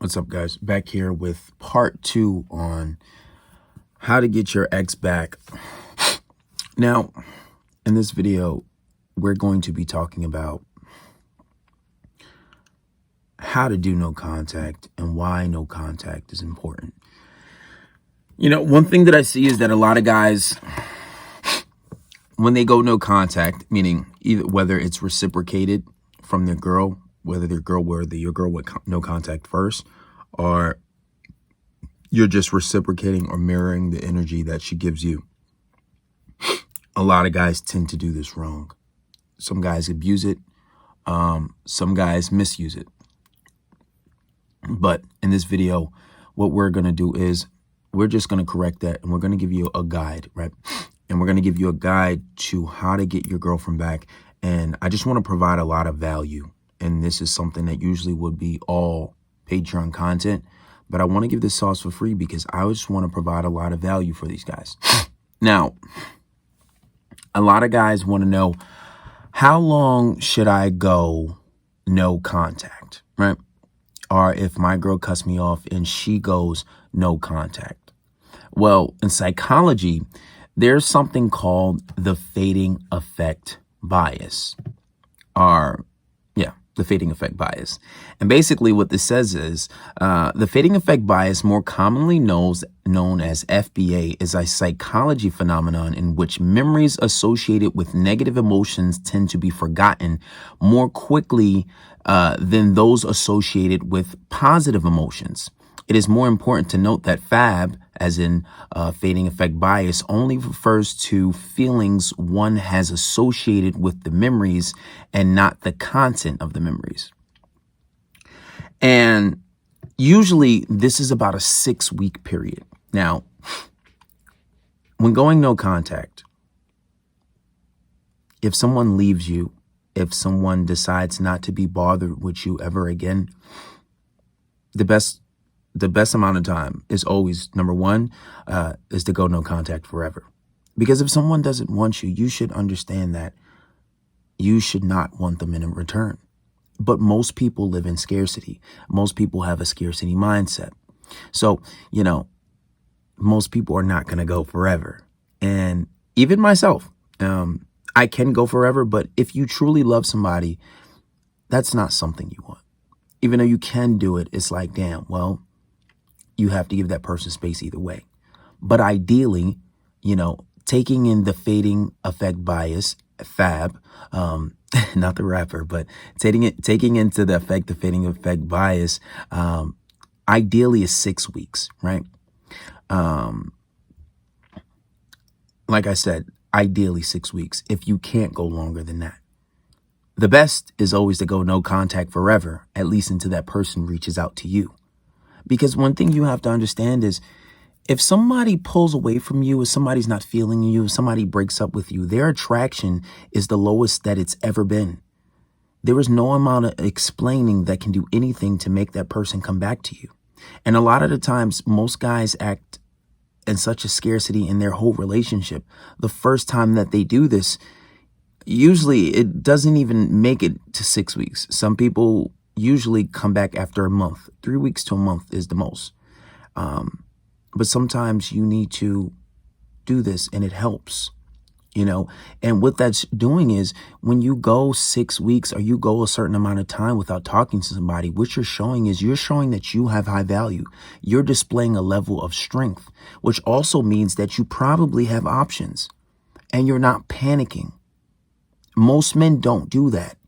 What's up, guys? Back here with part 2 on how to get your ex back. Now, in this video, we're going to be talking about how to do no contact and why no contact is important. You know, one thing that I see is that a lot of guys, when they go no contact, meaning either whether it's reciprocated from their girl, whether your girl went no contact first, or you're just reciprocating or mirroring the energy that she gives you. A lot of guys tend to do this wrong. Some guys abuse it. Some guys misuse it. But in this video, what we're going to do is we're just going to correct that, and we're going to give you a guide, right? And we're going to give you a guide to how to get your girlfriend back. And I just want to provide a lot of value. And this is something that usually would be all Patreon content, but I want to give this sauce for free because I just want to provide a lot of value for these guys. Now, a lot of guys want to know, how long should I go no contact, right? Or if my girl cuts me off and she goes no contact. Well, in psychology, there's something called the fading effect bias, the fading effect bias. And basically what this says is the fading effect bias, more commonly known as FBA, is a psychology phenomenon in which memories associated with negative emotions tend to be forgotten more quickly than those associated with positive emotions. It is more important to note that FAB, as in fading effect bias, only refers to feelings one has associated with the memories and not the content of the memories. And usually this is about a 6-week period. Now, when going no contact, if someone leaves you, if someone decides not to be bothered with you ever again, the best amount of time is always, number one, is to go no contact forever. Because if someone doesn't want you, you should understand that you should not want them in return. But most people live in scarcity. Most people have a scarcity mindset. So, you know, most people are not going to go forever. And even myself, I can go forever. But if you truly love somebody, that's not something you want. Even though you can do it, it's like, damn, well, you have to give that person space either way. But ideally, you know, taking in the fading effect bias, FAB, not the rapper, but taking into the fading effect bias, ideally is 6 weeks, right? Like I said, ideally 6 weeks, if you can't go longer than that. The best is always to go no contact forever, at least until that person reaches out to you. Because one thing you have to understand is, if somebody pulls away from you, if somebody's not feeling you, if somebody breaks up with you, their attraction is the lowest that it's ever been. There is no amount of explaining that can do anything to make that person come back to you. And a lot of the times, most guys act in such a scarcity in their whole relationship. The first time that they do this, usually it doesn't even make it to 6 weeks. Some people usually come back after a month. 3 weeks to a month is the most. But sometimes you need to do this, and it helps, you know. And what that's doing is, when you go 6 weeks or you go a certain amount of time without talking to somebody, what you're showing is you're showing that you have high value. You're displaying a level of strength, which also means that you probably have options and you're not panicking. Most men don't do that.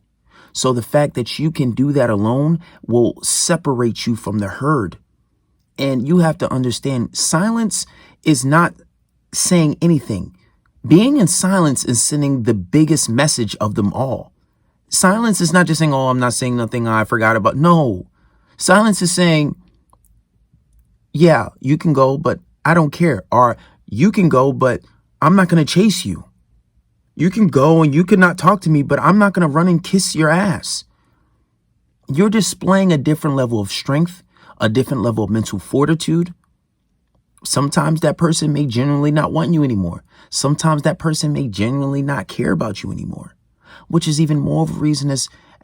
So the fact that you can do that alone will separate you from the herd. And you have to understand, silence is not saying anything. Being in silence is sending the biggest message of them all. Silence is not just saying, oh, I'm not saying nothing, I forgot about. No. Silence is saying, yeah, you can go, but I don't care. Or you can go, but I'm not going to chase you. You can go and you cannot talk to me, but I'm not going to run and kiss your ass. You're displaying a different level of strength, a different level of mental fortitude. Sometimes that person may genuinely not want you anymore. Sometimes that person may genuinely not care about you anymore, which is even more of a reason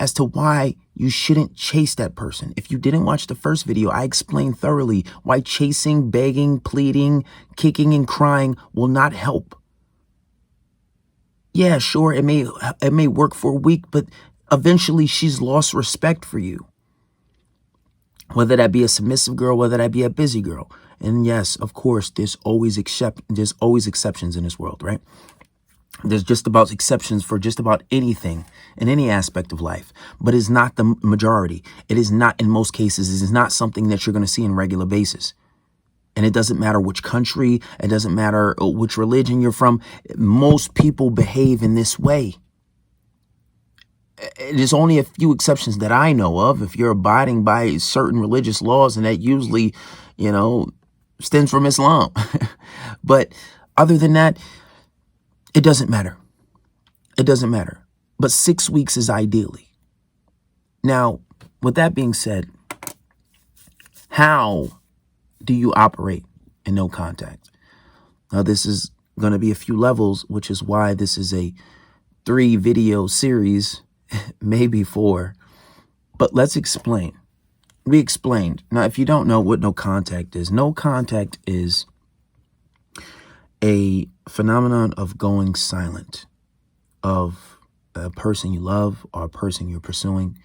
as to why you shouldn't chase that person. If you didn't watch the first video, I explained thoroughly why chasing, begging, pleading, kicking, and crying will not help. Yeah, sure, it may work for a week, but eventually she's lost respect for you. Whether that be a submissive girl, whether that be a busy girl. And yes, of course, there's always exceptions in this world, right? There's just about exceptions for just about anything in any aspect of life, but it's not the majority. It is not, in most cases, it is not something that you're going to see on a regular basis. And it doesn't matter which country, it doesn't matter which religion you're from. Most people behave in this way. There's only a few exceptions that I know of. If you're abiding by certain religious laws, and that usually, stems from Islam. But other than that, it doesn't matter. It doesn't matter. But 6 weeks is ideally. Now, with that being said, how do you operate in no contact? Now, this is going to be a few levels, which is why this is a 3-video series, maybe 4. But let's explain. We explained. Now, if you don't know what no contact is a phenomenon of going silent of a person you love or a person you're pursuing.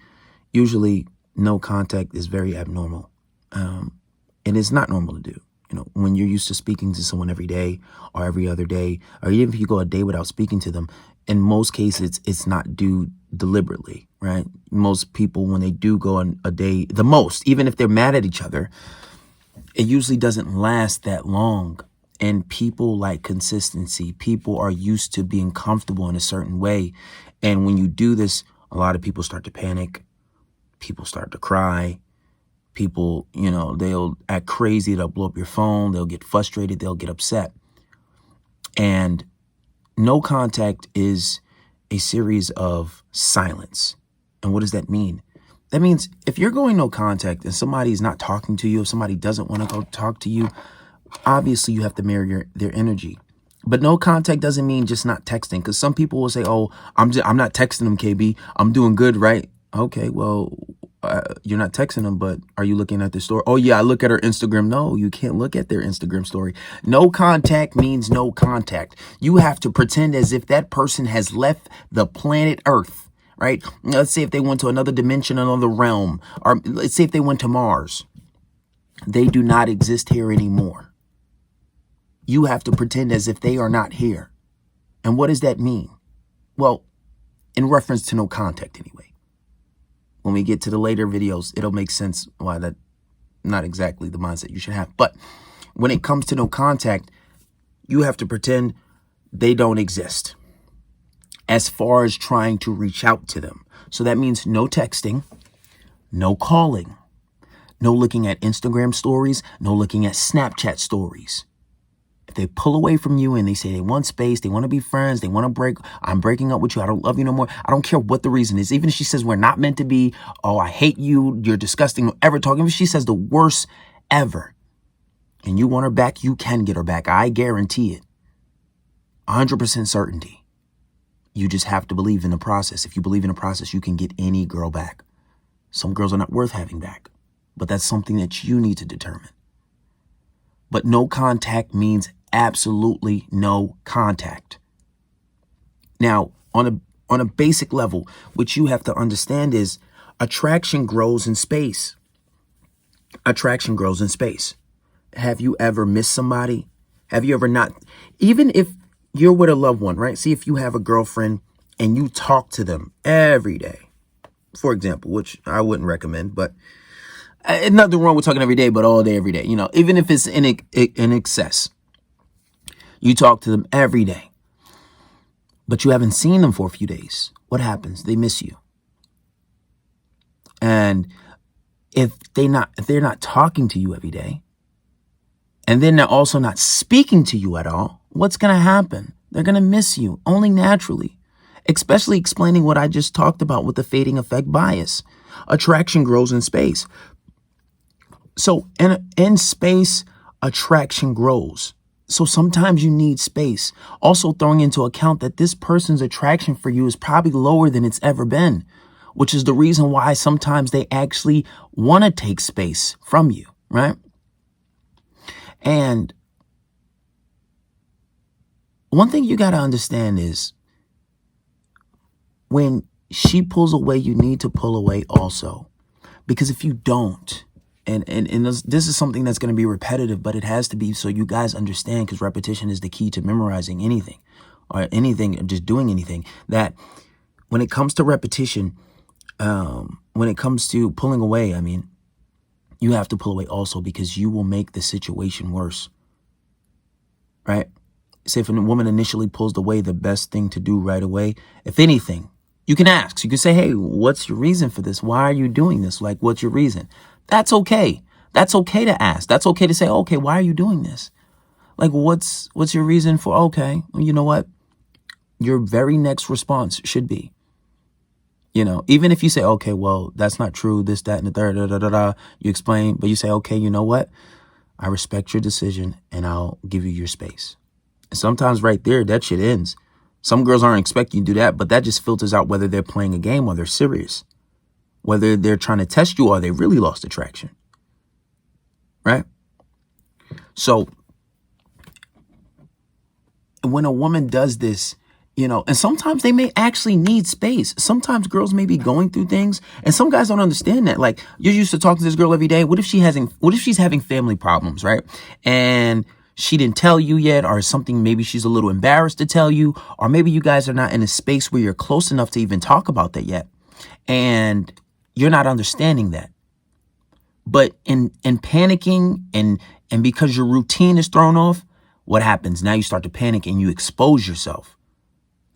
Usually, no contact is very abnormal. And it's not normal to do. When you're used to speaking to someone every day or every other day, or even if you go a day without speaking to them, in most cases, it's not due deliberately, right? Most people, when they do go on a day, even if they're mad at each other, it usually doesn't last that long. And people like consistency. People are used to being comfortable in a certain way. And when you do this, a lot of people start to panic. People start to cry. People, they'll act crazy. They'll blow up your phone. They'll get frustrated. They'll get upset. And no contact is a series of silence. And what does that mean? That means if you're going no contact and somebody's not talking to you, if somebody doesn't want to go talk to you, obviously you have to mirror their energy. But no contact doesn't mean just not texting. Because some people will say, oh, I'm not texting them, KB. I'm doing good, right? Okay, well, you're not texting them, but are you looking at their story? Oh, yeah, I look at her Instagram. No, you can't look at their Instagram story. No contact means no contact. You have to pretend as if that person has left the planet Earth, right? Let's say if they went to another dimension, another realm, or let's say if they went to Mars. They do not exist here anymore. You have to pretend as if they are not here. And what does that mean? Well, in reference to no contact anyway. When we get to the later videos, it'll make sense why that not exactly the mindset you should have. But when it comes to no contact, you have to pretend they don't exist as far as trying to reach out to them. So that means no texting, no calling, no looking at Instagram stories, no looking at Snapchat stories. If they pull away from you and they say they want space, they want to be friends, they want to break, I'm breaking up with you, I don't love you no more. I don't care what the reason is. Even if she says we're not meant to be, oh, I hate you, you're disgusting, ever talking. If she says the worst ever and you want her back, you can get her back. I guarantee it. 100% certainty. You just have to believe in the process. If you believe in the process, you can get any girl back. Some girls are not worth having back, but that's something that you need to determine. But no contact means absolutely no contact. Now, on a basic level, what you have to understand is attraction grows in space. Attraction grows in space. Have you ever missed somebody? Have you ever not? Even if you're with a loved one, right? See, if you have a girlfriend and you talk to them every day, for example, which I wouldn't recommend, but nothing wrong with talking every day, but all day, every day. Even if it's in excess, you talk to them every day, but you haven't seen them for a few days. What happens? They miss you. And if they're not talking to you every day, and then they're also not speaking to you at all, what's going to happen? They're going to miss you only naturally, especially explaining what I just talked about with the fading effect bias. Attraction grows in space. So in space, attraction grows. So sometimes you need space. Also throwing into account that this person's attraction for you is probably lower than it's ever been. which is the reason why sometimes they actually want to take space from you, right? And one thing you got to understand is when she pulls away, you need to pull away also. Because if you don't, and this is something that's going to be repetitive, but it has to be so you guys understand, because repetition is the key to memorizing anything or anything, or just doing anything, that when it comes to repetition, when it comes to pulling away, I mean, you have to pull away also, because you will make the situation worse, right? Say if a woman initially pulls away, the best thing to do right away, if anything, you can ask. You can say, hey, what's your reason for this? Why are you doing this? Like, what's your reason? That's okay. That's okay to ask. That's okay to say, okay, why are you doing this? Like, what's your reason for, okay, well, you know what? Your very next response should be, even if you say, okay, well, that's not true, this, that, and the third, you explain, but you say, okay, you know what? I respect your decision and I'll give you your space. And sometimes right there, that shit ends. Some girls aren't expecting you to do that, but that just filters out whether they're playing a game or they're serious, whether they're trying to test you or they really lost attraction, right? So when a woman does this, and sometimes they may actually need space. Sometimes girls may be going through things, and some guys don't understand that. Like, you're used to talking to this girl every day. What if she's having family problems, right? And she didn't tell you yet, or something, maybe she's a little embarrassed to tell you, or maybe you guys are not in a space where you're close enough to even talk about that yet. And you're not understanding that. But in panicking and because your routine is thrown off, what happens? Now you start to panic and you expose yourself.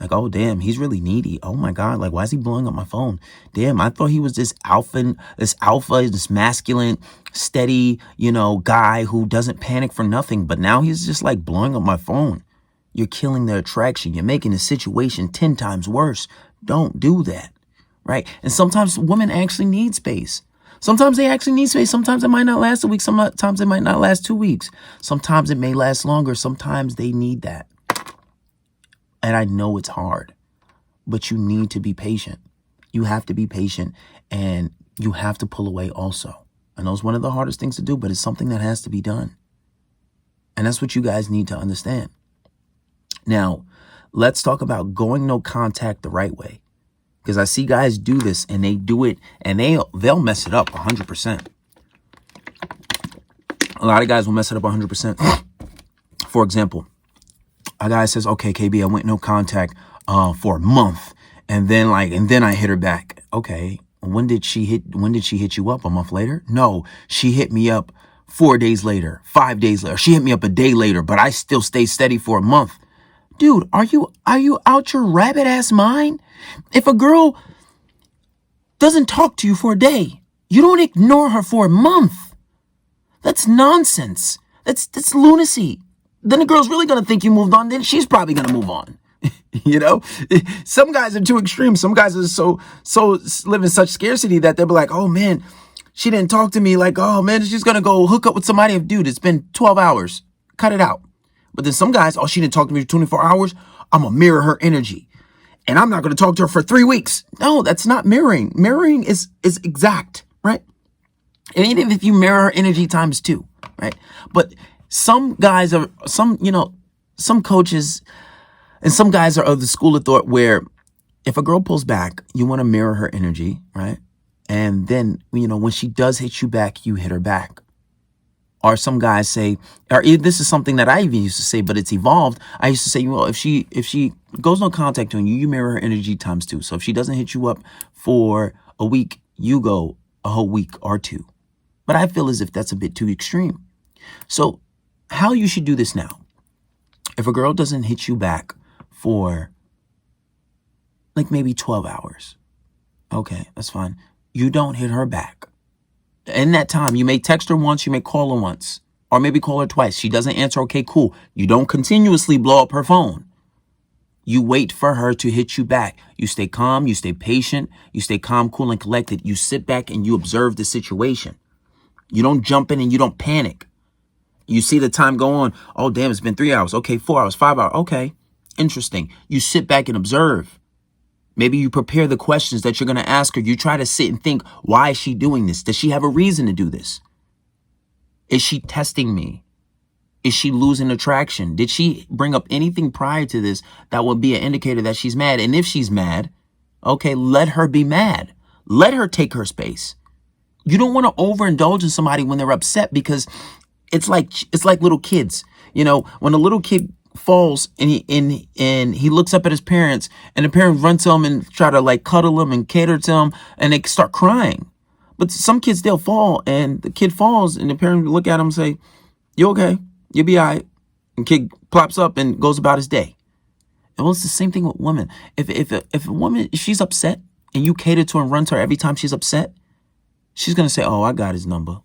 Like, oh, damn, he's really needy. Oh, my God. Like, why is he blowing up my phone? Damn, I thought he was this alpha, this masculine, steady, guy who doesn't panic for nothing. But now he's just like blowing up my phone. You're killing the attraction. You're making the situation 10 times worse. Don't do that, right? And sometimes women actually need space. Sometimes they actually need space. Sometimes it might not last a week. Sometimes it might not last 2 weeks. Sometimes it may last longer. Sometimes they need that. And I know it's hard, but you need to be patient. You have to be patient, and you have to pull away also. I know it's one of the hardest things to do, but it's something that has to be done. And that's what you guys need to understand. Now, let's talk about going no contact the right way. Because I see guys do this, and they do it, and they'll mess it up 100%. A lot of guys will mess it up 100%. For example, a guy says, okay, KB, I went no contact for a month. And then I hit her back. Okay. When did she hit you up? A month later? No, she hit me up 4 days later, 5 days later. She hit me up a day later, but I still stayed steady for a month. Dude, are you out your rabbit ass mind? If a girl doesn't talk to you for a day, you don't ignore her for a month. That's nonsense. That's lunacy. Then the girl's really going to think you moved on. Then she's probably going to move on. Some guys are too extreme. Some guys are so live in such scarcity that they'll be like, oh man, she didn't talk to me. Like, oh man, she's going to go hook up with somebody. Dude, it's been 12 hours. Cut it out. But then some guys, oh, she didn't talk to me for 24 hours. I'm going to mirror her energy. And I'm not going to talk to her for 3 weeks. No, that's not mirroring. Mirroring is exact, right? And even if you mirror her energy times 2, right? But some guys are, some coaches and some guys are of the school of thought where if a girl pulls back, you want to mirror her energy, right? And then, when she does hit you back, you hit her back. Or some guys say, or this is something that I even used to say, but it's evolved. I used to say, well, if she goes no contact on you, you mirror her energy times 2. So if she doesn't hit you up for a week, you go a whole week or 2. But I feel as if that's a bit too extreme. So how you should do this now, if a girl doesn't hit you back for like maybe 12 hours, okay, that's fine. You don't hit her back. In that time, you may text her once, you may call her once, or maybe call her twice. She doesn't answer, okay, cool. You don't continuously blow up her phone. You wait for her to hit you back. You stay calm, you stay patient, you stay calm, cool, and collected. You sit back and you observe the situation. You don't jump in and you don't panic. You see the time go on. Oh, damn, it's been 3 hours. Okay, 4 hours, 5 hours. Okay, interesting. You sit back and observe. Maybe you prepare the questions that you're going to ask her. You try to sit and think, why is she doing this? Does she have a reason to do this? Is she testing me? Is she losing attraction? Did she bring up anything prior to this that would be an indicator that she's mad? And if she's mad, okay, let her be mad. Let her take her space. You don't want to overindulge in somebody when they're upset, because it's like little kids. You know, when a little kid falls and he looks up at his parents, and the parents run to him and try to like cuddle him and cater to him, and they start crying. But some kids, they'll fall, and the kid falls, and the parents look at him and say, "You okay? You'll be all right." And kid plops up and goes about his day. And well, it's the same thing with women. If a woman, if she's upset and you cater to her and run to her every time she's upset, she's going to say, "Oh, I got his number.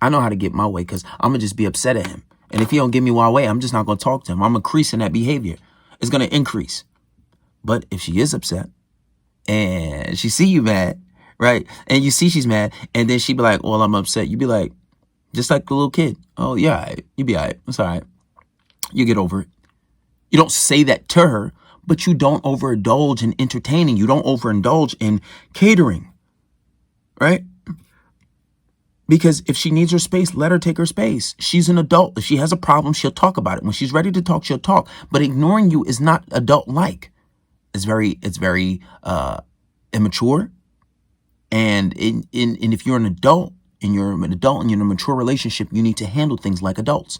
I know how to get my way, because I'm going to just be upset at him. And if he don't give me my way, I'm just not going to talk to him. I'm increasing that behavior. It's going to increase." But if she is upset and she see you mad, right? And you see she's mad, and then she be like, "Well, I'm upset." You be like, just like the little kid. "Oh, yeah, all right. You be all right. It's all right. You get over it." You don't say that to her, but you don't overindulge in entertaining. You don't overindulge in catering, right? Because if she needs her space, let her take her space. She's an adult. If she has a problem, she'll talk about it. When she's ready to talk, she'll talk. But ignoring you is not adult-like. It's very immature. And if you're an adult and you're in a mature relationship, you need to handle things like adults.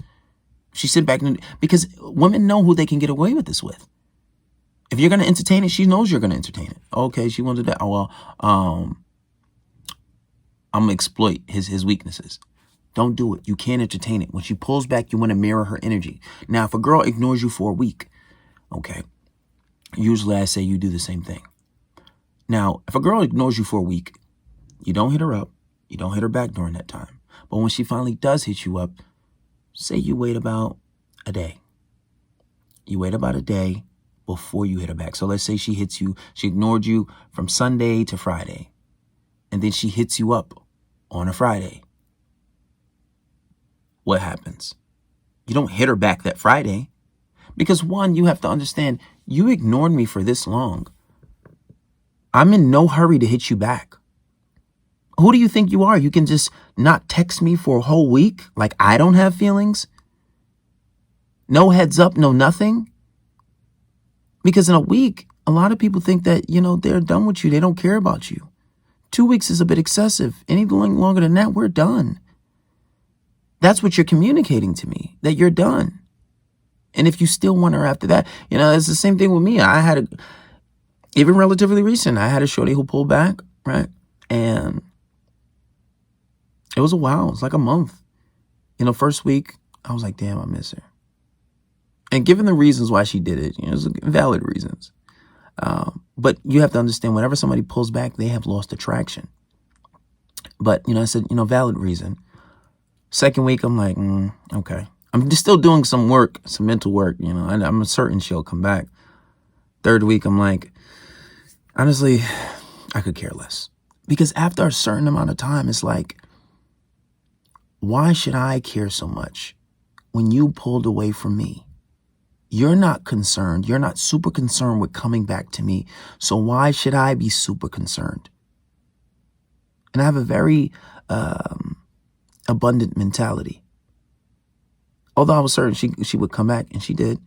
She sit back because women know who they can get away with this with. If you're going to entertain it, she knows you're going to entertain it. Okay, she wanted that. Oh, well, I'm going to exploit his weaknesses. Don't do it. You can't entertain it. When she pulls back, you want to mirror her energy. Now, if a girl ignores you for a week, okay, usually I say you do the same thing. Now, if a girl ignores you for a week, you don't hit her up. You don't hit her back during that time. But when she finally does hit you up, say you wait about a day. You wait about a day before you hit her back. So let's say she hits you, she ignored you from Sunday to Friday, and then she hits you up on a Friday. What happens? You don't hit her back that Friday, because one, you have to understand, you ignored me for this long. I'm in no hurry to hit you back. Who do you think you are? You can just not text me for a whole week like I don't have feelings? No heads up, no nothing? Because in a week, a lot of people think that, they're done with you. They don't care about you. 2 weeks is a bit excessive. Anything longer than that, we're done. That's what you're communicating to me, that you're done. And if you still want her after that, it's the same thing with me. Even relatively recent, I had a shorty who pulled back, right? And it was a while. It was like a month. First week, I was like, damn, I miss her. And given the reasons why she did it, it was valid reasons. But you have to understand, whenever somebody pulls back, they have lost attraction. But, I said, valid reason. Second week, I'm like, okay. I'm just still doing some work, some mental work, and I'm certain she'll come back. Third week, I'm like, honestly, I could care less. Because after a certain amount of time, it's like, why should I care so much when you pulled away from me? You're not concerned. You're not super concerned with coming back to me. So why should I be super concerned? And I have a very abundant mentality. Although I was certain she would come back, and she did.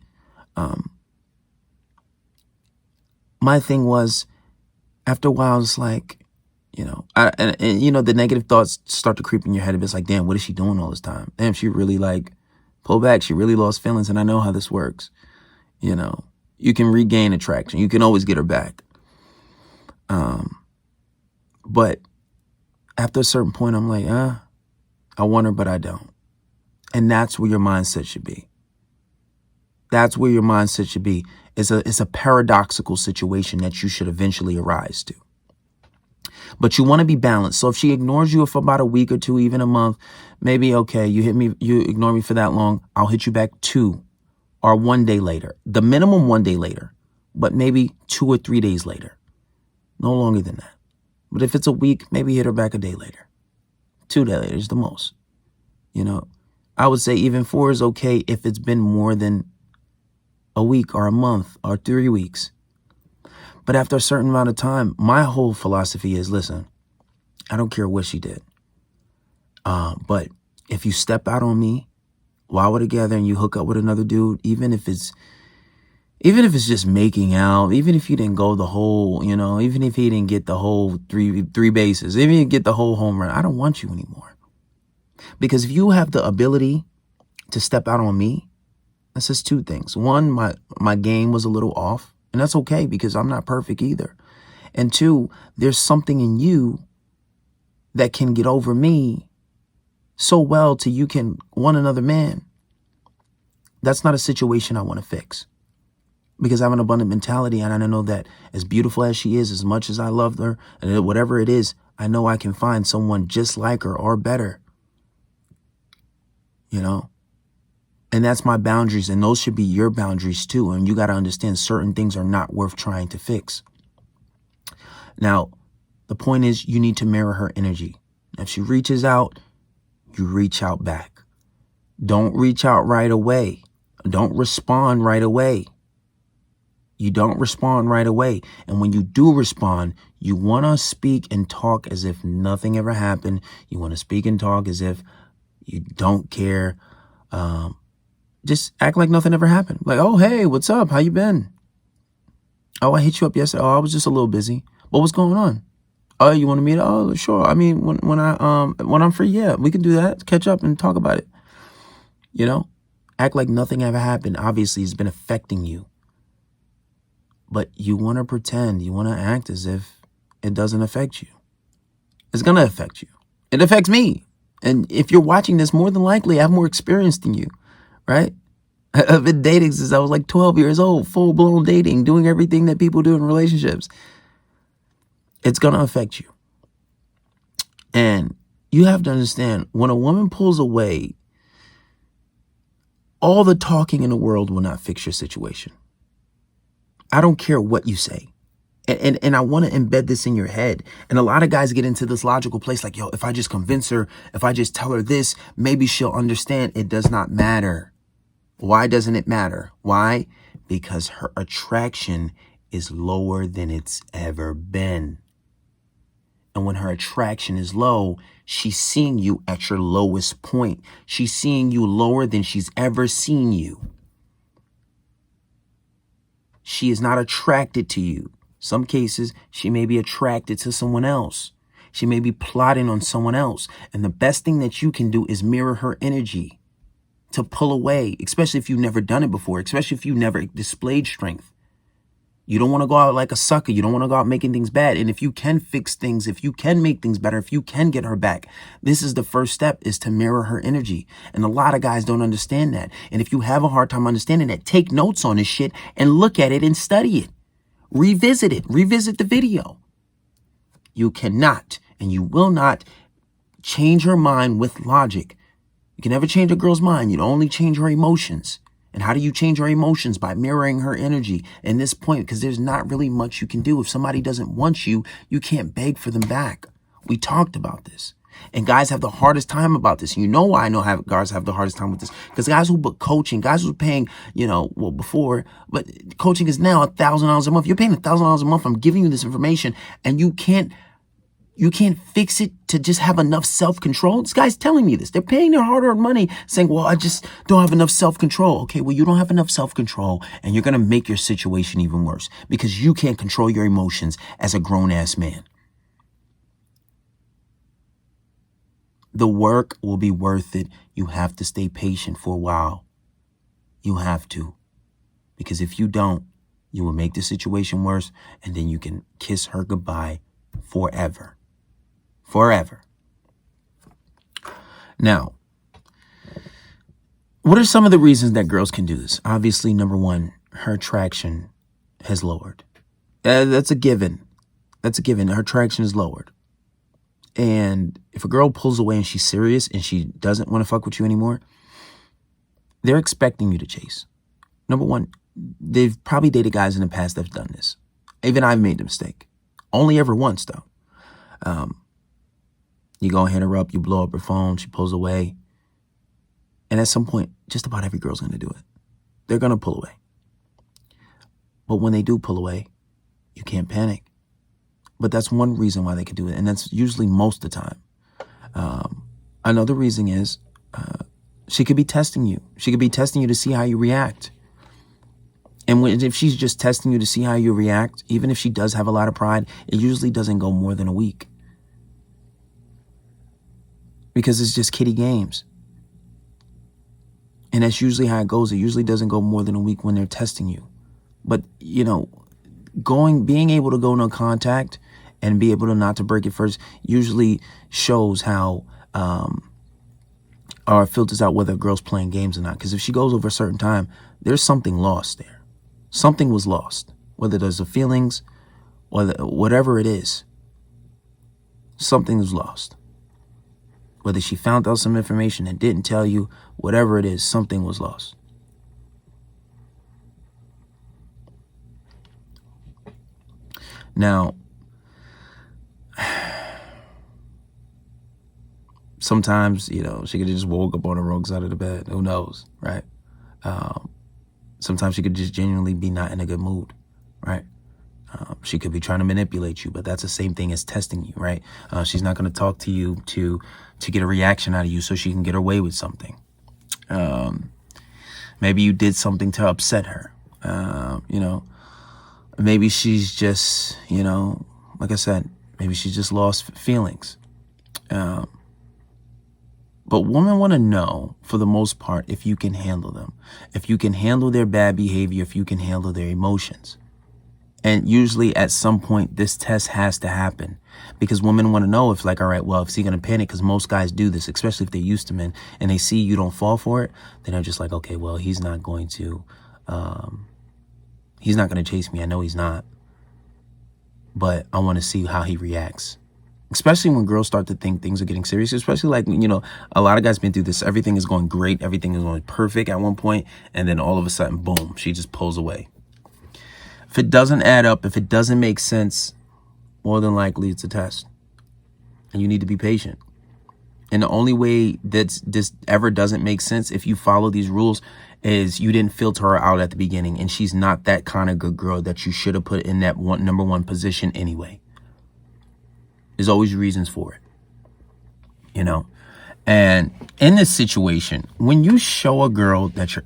My thing was, after a while, it's like, the negative thoughts start to creep in your head. It's like, damn, what is she doing all this time? Damn, she really pulled back. She really lost feelings, and I know how this works. You can regain attraction. You can always get her back. But after a certain point, I'm like, I want her, but I don't. And that's where your mindset should be. That's where your mindset should be. It's a paradoxical situation that you should eventually arise to. But you want to be balanced. So if she ignores you for about a week or two, even a month, maybe, okay, you ignore me for that long, I'll hit you back 2 or 1 day later. The minimum 1 day later, but maybe 2 or 3 days later. No longer than that. But if it's a week, maybe hit her back a day later. 2 days later is the most. I would say even 4 is okay if it's been more than a week or a month or 3 weeks. But after a certain amount of time, my whole philosophy is, listen, I don't care what she did. But if you step out on me while we're together and you hook up with another dude, even if it's just making out, even if you didn't go the whole, even if he didn't get the whole three bases, even if you get the whole home run, I don't want you anymore. Because if you have the ability to step out on me, that says two things. One, my game was a little off, and that's okay because I'm not perfect either. And two, there's something in you that can get over me so well till you can want another man. That's not a situation I want to fix. Because I have an abundant mentality, and I know that as beautiful as she is, as much as I love her, and whatever it is, I know I can find someone just like her or better. And that's my boundaries, and those should be your boundaries too. And you got to understand certain things are not worth trying to fix. Now, the point is you need to mirror her energy. If she reaches out, you reach out back. Don't reach out right away. Don't respond right away. You don't respond right away. And when you do respond, you want to speak and talk as if nothing ever happened. You want to speak and talk as if you don't care. Just act like nothing ever happened. Like, oh, hey, what's up? How you been? Oh, I hit you up yesterday. Oh, I was just a little busy. What was going on? Oh, you want to meet? Oh, sure. I mean, when I'm free, yeah, we can do that. Catch up and talk about it. Act like nothing ever happened. Obviously, it's been affecting you. But you want to pretend, you want to act as if it doesn't affect you. It's going to affect you. It affects me. And if you're watching this, more than likely, I have more experience than you, right? I've been dating since I was like 12 years old, full-blown dating, doing everything that people do in relationships. It's going to affect you. And you have to understand, when a woman pulls away, all the talking in the world will not fix your situation. I don't care what you say. And I want to embed this in your head. And a lot of guys get into this logical place like, yo, if I just convince her, if I just tell her this, maybe she'll understand. It does not matter. Why doesn't it matter? Why? Because her attraction is lower than it's ever been. And when her attraction is low, she's seeing you at your lowest point. She's seeing you lower than she's ever seen you. She is not attracted to you. Some cases, she may be attracted to someone else. She may be plotting on someone else. And the best thing that you can do is mirror her energy to pull away, especially if you've never done it before, especially if you've never displayed strength. You don't want to go out like a sucker. You don't want to go out making things bad. And if you can fix things, if you can make things better, if you can get her back, this is the first step, is to mirror her energy. And a lot of guys don't understand that. And if you have a hard time understanding that, take notes on this shit and look at it and study it. Revisit it. Revisit the video. You cannot and you will not change her mind with logic. You can never change a girl's mind. You only change her emotions. And how do you change her emotions? By mirroring her energy in this point, because there's not really much you can do. If somebody doesn't want you, you can't beg for them back. We talked about this. And guys have the hardest time about this. You know why I know guys have the hardest time with this? Because guys who book coaching, guys who are paying, before, but coaching is now $1,000 a month. You're paying $1,000 a month. I'm giving you this information, and you can't fix it to just have enough self-control. This guy's telling me this. They're paying their hard-earned money saying, well, I just don't have enough self-control. Okay, well, you don't have enough self-control, and you're going to make your situation even worse because you can't control your emotions as a grown-ass man. The work will be worth it. You have to stay patient for a while. You have to. Because if you don't, you will make the situation worse, and then you can kiss her goodbye forever. Forever. Now, what are some of the reasons that girls can do this? Obviously, number one, her attraction has lowered. That's a given. That's a given. Her attraction is lowered. And if a girl pulls away and she's serious and she doesn't want to fuck with you anymore, they're expecting you to chase. Number one, they've probably dated guys in the past that have done this. Even I've made the mistake. Only ever once, though. You go and hit her up, you blow up her phone, she pulls away. And at some point, just about every girl's going to do it. They're going to pull away. But when they do pull away, You can't panic. But that's one reason why they could do it, and that's usually most of the time. Another reason is she could be testing you. She could be testing you to see how you react. And if she's just testing you to see how you react, even if she does have a lot of pride, it usually doesn't go more than a week. Because it's just kiddie games. And that's usually how it goes. It usually doesn't go more than a week when they're testing you. But, you know, being able to go no contact and be able to not to break it first usually shows how, or filters out whether a girl's playing games or not. Because if she goes over a certain time, there's something lost there. Something was lost. Whether there's the feelings or whatever it is, something is lost. Whether she found out some information and didn't tell you, whatever it is, something was lost. Now, sometimes, you know, she could have just woke up on the wrong side of the bed. Who knows, right? Sometimes she could just genuinely be not in a good mood, right? She could be trying to manipulate you, but that's the same thing as testing you, right? She's not going to talk to you to get a reaction out of you so she can get away with something. Maybe you did something to upset her. You know, maybe she's just, you know, like I said, maybe she just lost feelings. But women want to know, for the most part, if you can handle them, if you can handle their bad behavior, if you can handle their emotions. And usually at some point, this test has to happen because women want to know if, like, all right, well, if he's going to panic, because most guys do this, especially if they're used to men and they see you don't fall for it, then they're just like, okay, well, he's not going to chase me. I know he's not, but I want to see how he reacts. Especially when girls start to think things are getting serious, especially like, you know, a lot of guys been through this. Everything is going great. Everything is going perfect at one point. And then all of a sudden, boom, she just pulls away. If it doesn't add up, if it doesn't make sense, more than likely it's a test. And you need to be patient. And the only way that this ever doesn't make sense, if you follow these rules, is you didn't filter her out at the beginning. And she's not that kind of good girl that you should have put in that number one position anyway. There's always reasons for it, you know. And in this situation, when you show a girl that you're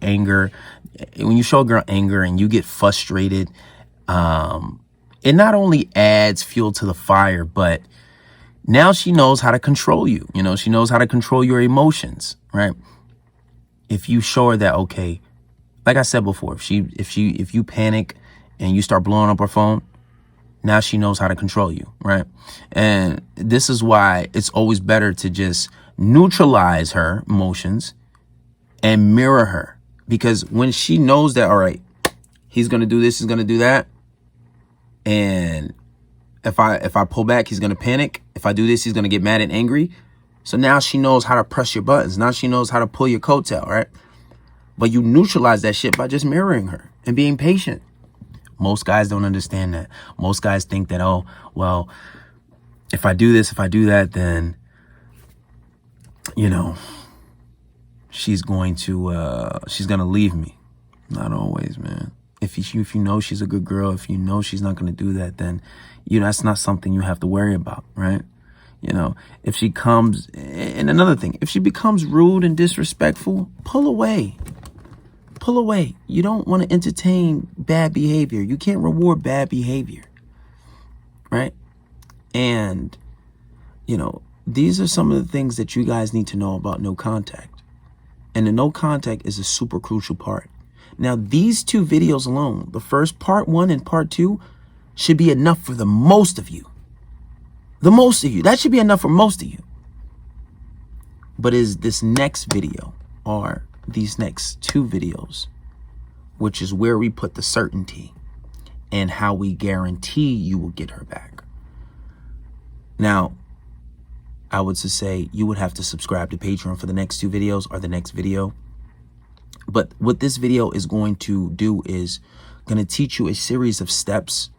when you show a girl anger and you get frustrated, it not only adds fuel to the fire, but now she knows how to control you. You know, she knows how to control your emotions, right? If you show her that, okay, like I said before, if you panic and you start blowing up her phone, now she knows how to control you, right? And this is why it's always better to just neutralize her emotions and mirror her. Because when she knows that, all right, he's going to do this, he's going to do that. And if I pull back, he's going to panic. If I do this, he's going to get mad and angry. So now she knows how to press your buttons. Now she knows how to pull your coattail, right? But you neutralize that shit by just mirroring her and being patient. Most guys don't understand that. Most guys think that, oh, well, if I do this, if I do that, then, you know, she's going to leave me. Not always, man. If you know she's a good girl, if you know she's not going to do that, then, you know, that's not something you have to worry about, right? You know, if she comes, and another thing, if she becomes rude and disrespectful, pull away. Pull away. You don't want to entertain bad behavior. You can't reward bad behavior, right? And, you know, these are some of the things that you guys need to know about no contact. And the no contact is a super crucial part. Now, these two videos alone, the first part 1 and part 2, should be enough for the most of you. The most of you. That should be enough for most of you. But is this next video, or these next 2 videos, which is where we put the certainty and how we guarantee you will get her back. Now, I would just say you would have to subscribe to Patreon for the next 2 videos or the next video. But what this video is going to do is going to teach you a series of steps.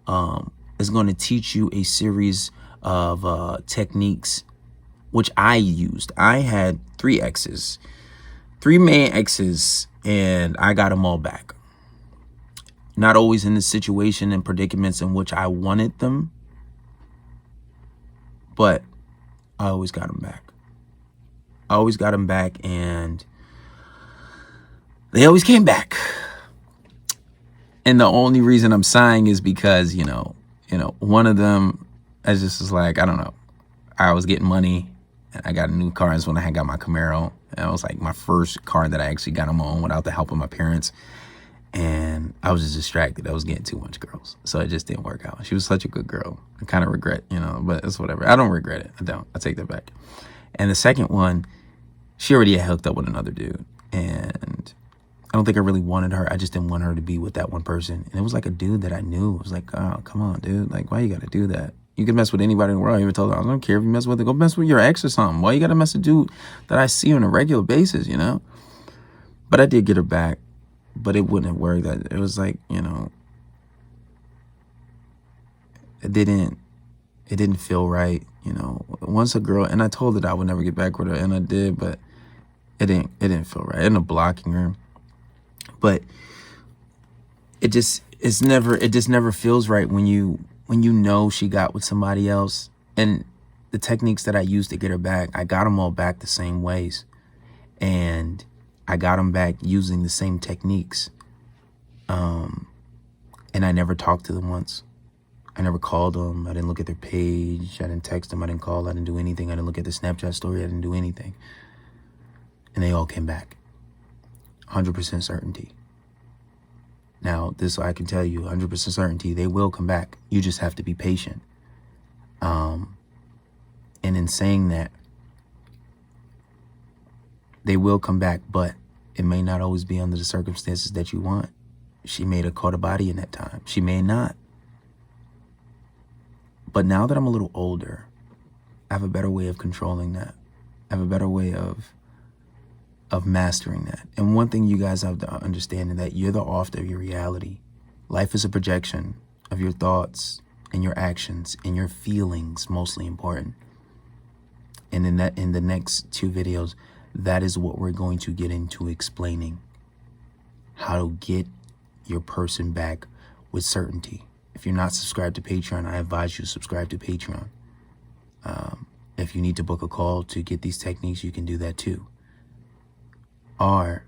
It's going to teach you a series of techniques, which I used. I had 3 main exes, and I got them all back. Not always in the situation and predicaments in which I wanted them, but I always got them back. I always got them back, and they always came back. And the only reason I'm sighing is because, one of them, I just was like, I don't know. I was getting money, and I got a new car. That's when I had got my Camaro. And it was like my first car that I actually got on my own without the help of my parents. And I was just distracted. I was getting too much girls. So it just didn't work out. She was such a good girl. I kind of regret, but it's whatever. I don't regret it. I don't. I take that back. And the second one, she already had hooked up with another dude. And I don't think I really wanted her. I just didn't want her to be with that one person. And it was like a dude that I knew. It was like, oh, come on, dude. Like, why you got to do that? You can mess with anybody in the world. I even told her, I don't care if you mess with it. Go mess with your ex or something. Why you got to mess with a dude that I see on a regular basis, But I did get her back. But it wouldn't have worked. It was like, it didn't feel right, Once a girl, and I told her that I would never get back with her, and I did, but it didn't feel right. I ended up blocking her. But it just never feels right when you know she got with somebody else. And the techniques that I used to get her back, I got them all back the same ways. And I got them back using the same techniques. And I never talked to them once. I never called them. I didn't look at their page. I didn't text them. I didn't call. I didn't do anything. I didn't look at the Snapchat story. I didn't do anything. And they all came back. 100% certainty. Now, this I can tell you, 100% certainty, they will come back. You just have to be patient. And in saying that, they will come back, but it may not always be under the circumstances that you want. She may have caught a body in that time. She may not. But now that I'm a little older, I have a better way of controlling that. I have a better way of mastering that. And one thing you guys have to understand is that you're the author of your reality. Life is a projection of your thoughts and your actions and your feelings, mostly important. And in the next 2 videos, that is what we're going to get into, explaining how to get your person back with certainty. If you're not subscribed to Patreon, I advise you to subscribe to Patreon. If you need to book a call to get these techniques, you can do that too. Or